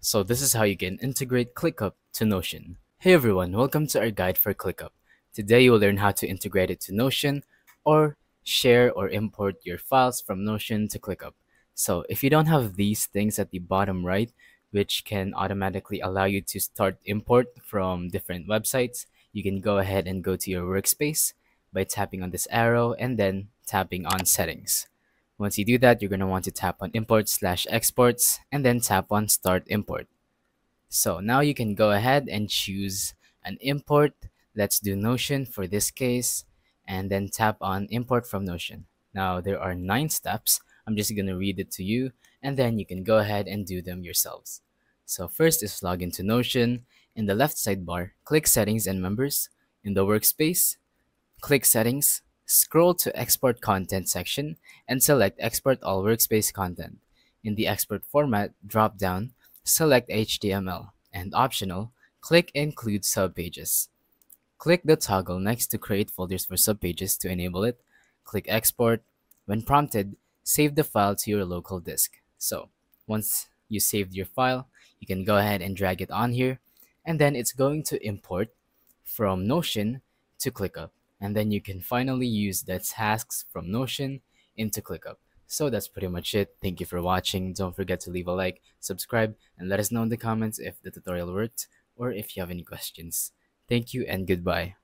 So this is how you can integrate ClickUp to Notion. Hey everyone, welcome to our guide for ClickUp. Today you will learn how to integrate it to Notion or share or import your files from Notion to ClickUp. So if you don't have these things at the bottom right, which can automatically allow you to start import from different websites, you can go ahead and go to your workspace by tapping on this arrow and then tapping on settings. Once you do that, you're going to want to tap on import/exports and then tap on start import. So now you can go ahead and choose an import. Let's do Notion for this case and then tap on import from Notion. Now there are 9 steps. I'm just going to read it to you and then you can go ahead and do them yourselves. So first is log into Notion. In the left sidebar, click settings and members. In the workspace, click Settings, scroll to Export Content section, and select Export All Workspace Content. In the Export Format drop-down, select HTML, and optional, click Include Subpages. Click the toggle next to Create Folders for Subpages to enable it. Click Export. When prompted, save the file to your local disk. So, once you saved your file, you can go ahead and drag it on here, and then it's going to import from Notion to ClickUp. And then you can finally use the tasks from Notion into ClickUp. So that's pretty much it. Thank you for watching. Don't forget to leave a like, subscribe, and let us know in the comments if the tutorial worked or if you have any questions. Thank you and goodbye.